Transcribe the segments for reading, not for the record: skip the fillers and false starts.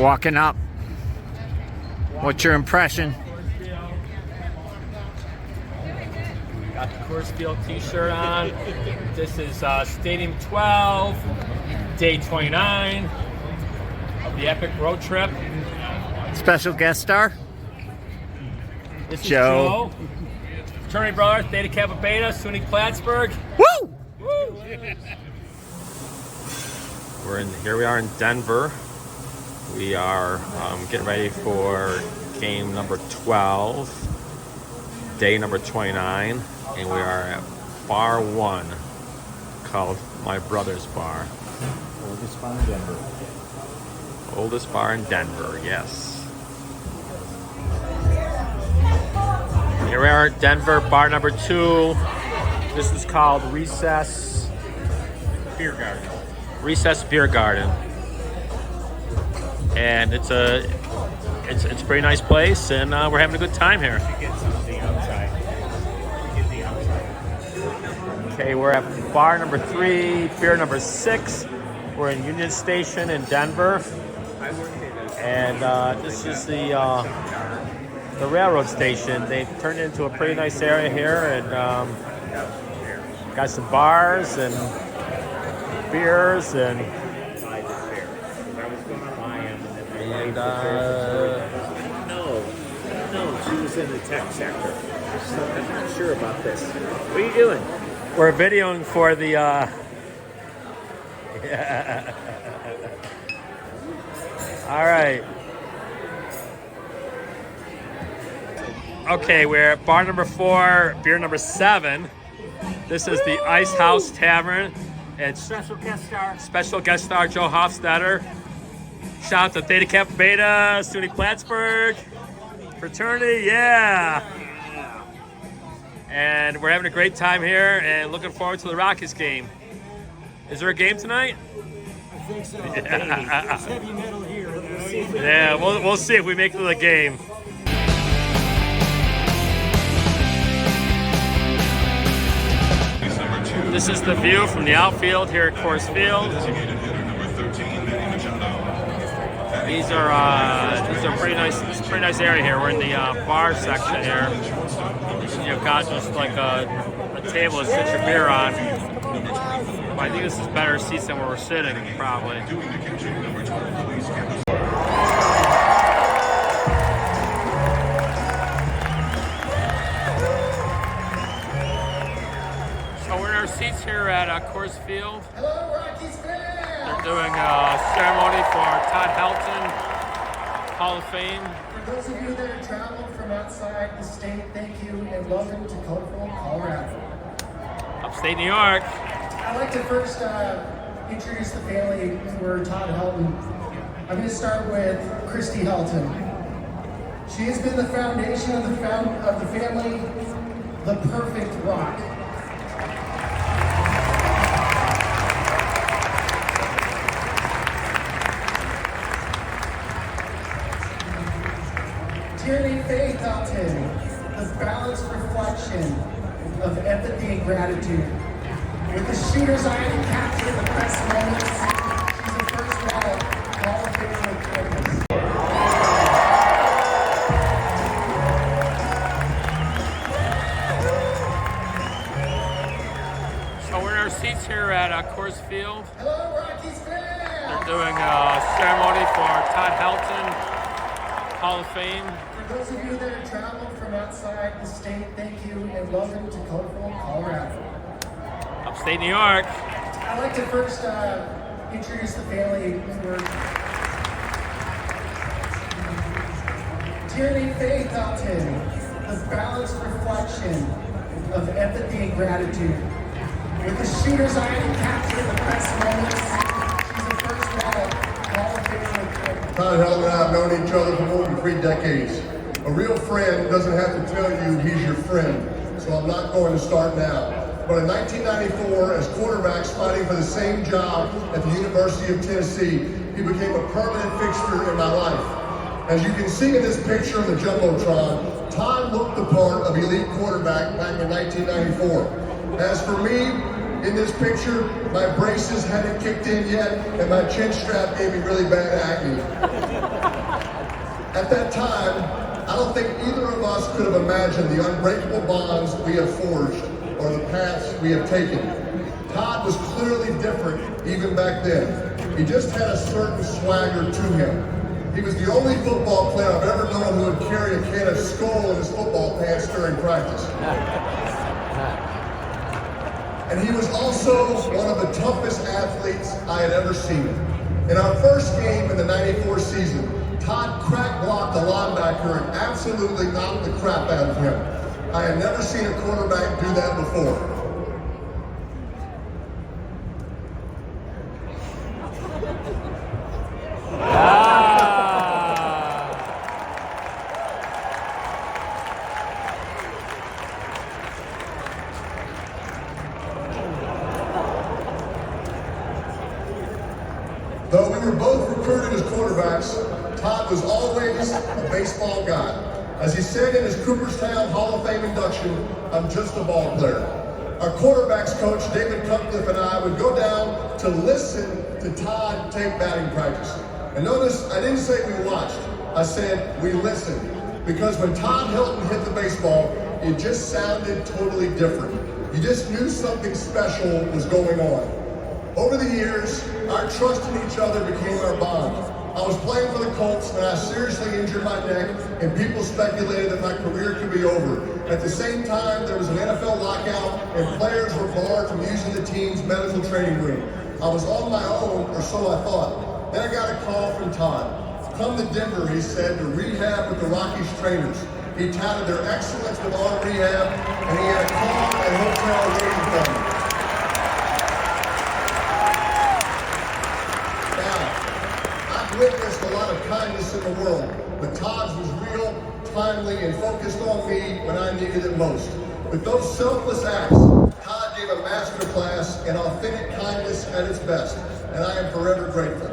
Walking up. What's your impression? Got the COORS Field t-shirt on. This is Stadium 12, day 29 of the epic road trip. Special guest star? This is Joe. Fraternity brothers, Theta Kappa Beta, SUNY Plattsburgh. Woo! Woo! Here we are in Denver. We are getting ready for game number 12, day number 29, and we are at Bar 1, called My Brother's Bar. Oldest bar in Denver. Oldest bar in Denver, yes. Here we are at Denver, bar number 2. This is called Recess Beer garden. Recess Beer Garden. And it's a pretty nice place, and we're having a good time here. Get some of the outside. Get the outside. Okay, we're at bar number 3, beer number 6. We're in Union Station in Denver, and this is the railroad station. They've turned it into a pretty nice area here, and got some bars and beers and. No, she was in the tech sector. So I'm not sure about this. What are you doing? We're videoing for the. All right. Okay, we're at bar number 4, beer number 7. This is the Ice House Tavern. It's Special guest star. special guest star Joe Hofstadter. Shout out to Theta Kappa Beta, SUNY Plattsburgh, fraternity, yeah. And we're having a great time here and looking forward to the Rockies game. Is there a game tonight? I think so. Yeah. It's heavy metal here. Yeah, we'll see if we make it to the game. This is the view from the outfield here at COORS Field. These are pretty nice. It's a pretty nice area here. We're in the bar section here. You've got just like a table to sit your beer on. I think this is better seats than where we're sitting, probably. So we're in our seats here at COORS Field. Hello, Rockies fans! They're doing a ceremony for Todd Helton, Hall of Fame. For those of you that have traveled from outside the state, thank you and welcome to colorful Colorado. Upstate New York. I'd like to first introduce the family for Todd Helton. I'm going to start with Christy Helton. She has been the foundation of the family, the perfect rock. Dearly Faith Helton, the balanced reflection of empathy and gratitude. With the shooter's eye to capture the best moments, she's a first ballot Hall of Fame with purpose. So we're in our seats here at COORS Field. Hello, Rockies fans! They're doing a ceremony for Todd Helton, Hall of Fame. For those of you that have traveled from outside the state, thank you and welcome to colorful Colorado. Upstate New York. I'd like to first introduce the family for Dearly Faith Helton, the balanced reflection of empathy and gratitude. With the shooter's eye to capture the best moments, she's a first ballot Hall of Fame with purpose. Todd Helton and I have known each other for more than 3 decades. A real friend doesn't have to tell you he's your friend, so I'm not going to start now. But in 1994, as quarterbacks fighting for the same job at the University of Tennessee, he became a permanent fixture in my life. As you can see in this picture of the Jumbotron, Todd looked the part of elite quarterback back in 1994. As for me, in this picture, my braces hadn't kicked in yet, and my chin strap gave me really bad acne. At that time, I don't think either of us could have imagined the unbreakable bonds we have forged or the paths we have taken. Todd was clearly different even back then. He just had a certain swagger to him. He was the only football player I've ever known who would carry a can of Skull in his football pants during practice. And he was also one of the toughest athletes I had ever seen. In our first game in the '94 season, Todd crack blocked a linebacker and absolutely knocked the crap out of him. I had never seen a quarterback do that before. Though we were both recruited as quarterbacks, Todd was always a baseball guy. As he said in his Cooperstown Hall of Fame induction, "I'm just a ball player." Our quarterbacks coach, David Cutcliffe, and I would go down to listen to Todd take batting practice. And notice, I didn't say we watched, I said we listened. Because when Todd Hilton hit the baseball, it just sounded totally different. You just knew something special was going on. Over the years, our trust in each other became our bond. I was playing for the Colts when I seriously injured my neck, and people speculated that my career could be over. At the same time, there was an NFL lockout, and players were barred from using the team's medical training room. I was on my own, or so I thought. Then I got a call from Todd. "Come to Denver," he said, "to rehab with the Rockies trainers." He touted their excellence with arm rehab, and he had a car and hotel waiting for me. Witnessed a lot of kindness in the world, but Todd's was real, timely, and focused on me when I needed it most. With those selfless acts, Todd gave a masterclass in authentic kindness at its best, and I am forever grateful.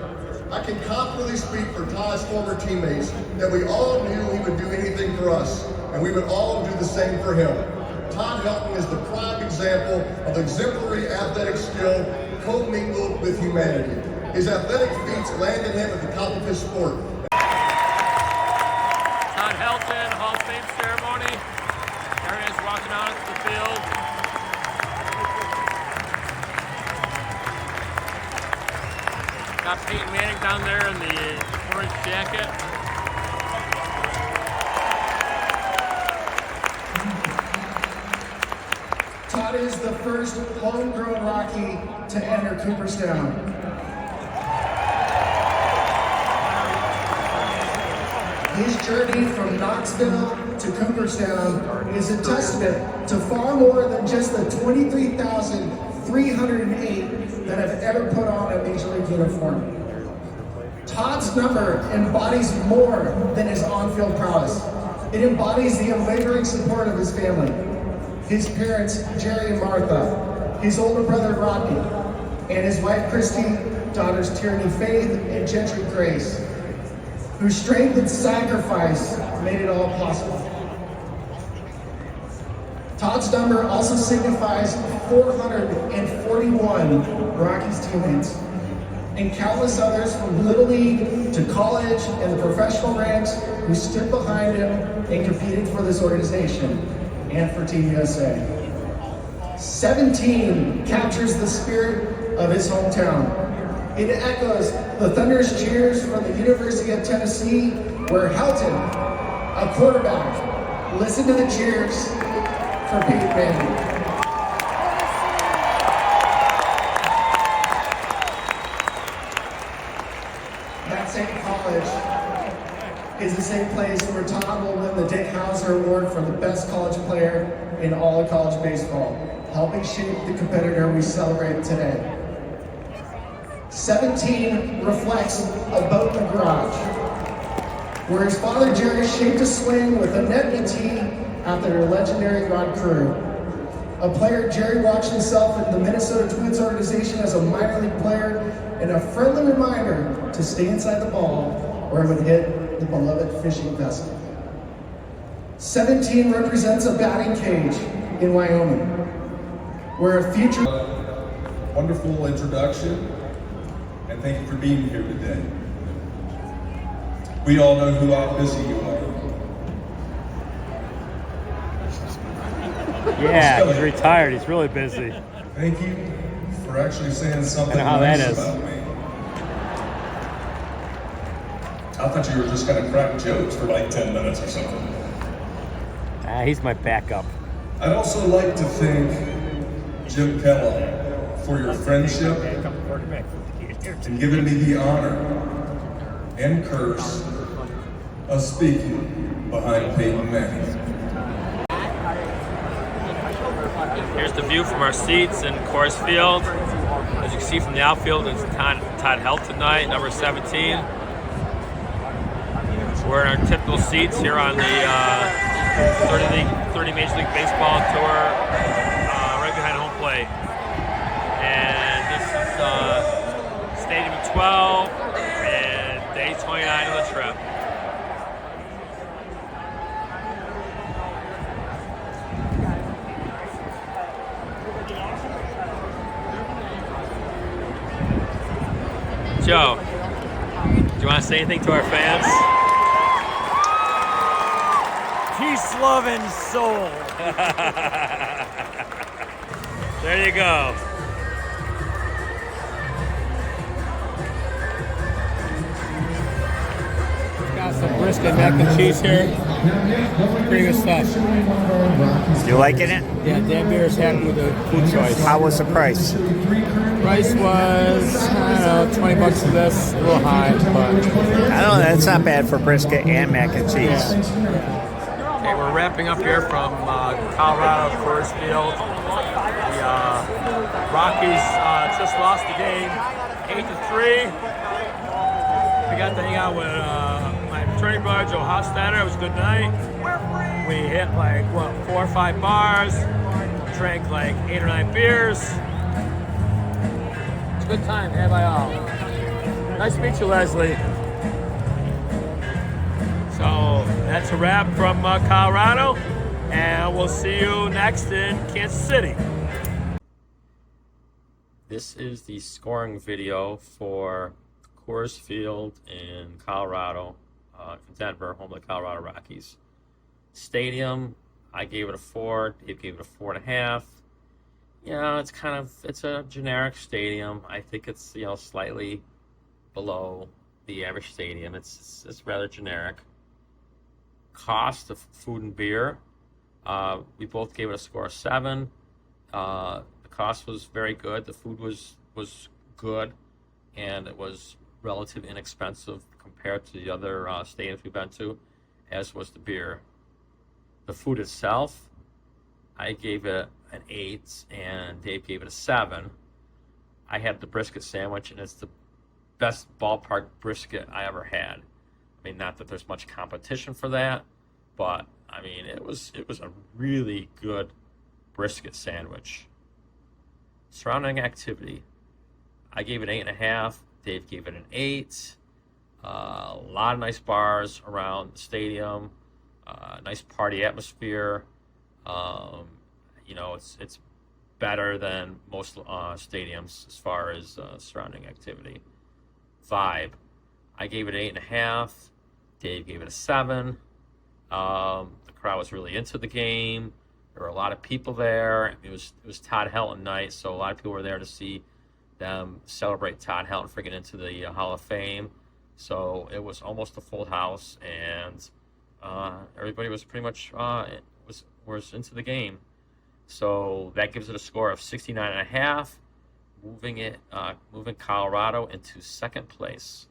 I can confidently speak for Todd's former teammates that we all knew he would do anything for us, and we would all do the same for him. Todd Hilton is the prime example of exemplary athletic skill commingled with humanity. His athletic feats landed him at the top of his sport. Todd Hilton, Hall of Fame ceremony. Everyone's walking out to the field. Got Peyton Manning down there in the orange jacket. Todd is the first homegrown Rocky to enter Cooperstown. His journey from Knoxville to Cooperstown is a testament to far more than just the 23,308 that have ever put on a Major League uniform. Todd's number embodies more than his on-field prowess. It embodies the unwavering support of his family. His parents, Jerry and Martha, his older brother, Rodney, and his wife, Christy, daughters, Tierney Faith and Gentry Grace, whose strength and sacrifice made it all possible. Todd's number also signifies 441 Rockies teammates and countless others from Little League to college and the professional ranks who stood behind him and competed for this organization and for Team USA. 17 captures the spirit of his hometown. It echoes the thunderous cheers from the University of Tennessee, where Helton, a quarterback, listened to the cheers for Peyton Manning. That same college is the same place where Todd will win the Dick Hauser Award for the best college player in all of college baseball, helping shape the competitor we celebrate today. 17 reflects a boat in the garage, where his father Jerry shaped a swing with a net and tee after a legendary Rod Carew. A player Jerry watched himself in the Minnesota Twins organization as a minor league player, and a friendly reminder to stay inside the ball where it would hit the beloved fishing vessel. 17 represents a batting cage in Wyoming, where a future... Wonderful introduction. And thank you for being here today. We all know how busy you are. Yeah, he's retired. He's really busy. Thank you for actually saying something I know how that nice is. about me. I thought you were just gonna crack jokes for like 10 minutes or something. He's my backup. I'd also like to thank Jim Kellogg for your friendship and giving me the honor and curse of speaking behind Peyton Manning. Here's the view from our seats in COORS Field. As you can see from the outfield, it's Todd Helton tonight, number 17. We're in our typical seats here on the 30 Major League Baseball Tour, right behind home plate. And this is Stadium 12 and day 29 of the trip. Joe, do you want to say anything to our fans? Peace, love, and soul. There you go. Got some brisket mac and cheese here. Pretty good stuff. You liking it? Yeah, Dan Beer is happy with the food choice. How was the price? Price was, I don't know, $20 for this. A little high, but I don't know. That's not bad for brisket and mac and cheese. Okay, we're wrapping up here from Colorado COORS Field. The Rockies just lost the game 8-3. We got to hang out with my fraternity brother Joe Hofstetter. It was a good night. We hit like 4 or 5 bars, drank like 8 or 9 beers. It's a good time had by all. Nice to meet you, Leslie. So that's a wrap from Colorado, and we'll see you next in Kansas City. This is the scoring video for COORS Field in Colorado, Denver, home of the Colorado Rockies. Stadium, I gave it a 4. Dave gave it a 4.5. It's a generic stadium. I think it's slightly below the average stadium. It's rather generic. Cost of food and beer, we both gave it a score of 7. The cost was very good. The food was good, and it was relatively inexpensive compared to the other stadiums we've been to, as was the beer. The food itself, I gave it an 8, and Dave gave it a 7. I had the brisket sandwich, and it's the best ballpark brisket I ever had. I mean, not that there's much competition for that, but I mean, it was a really good brisket sandwich. Surrounding activity, I gave it 8.5. Dave gave it an 8. A lot of nice bars around the stadium. Nice party atmosphere. It's better than most stadiums as far as surrounding activity. Vibe, I gave it 8.5. Dave gave it a 7. The crowd was really into the game. There were a lot of people there. It was Todd Helton night, so a lot of people were there to see them celebrate Todd Helton for getting into the Hall of Fame. So it was almost a full house, and everybody was pretty much was into the game. So that gives it a score of 69.5, moving Colorado into second place.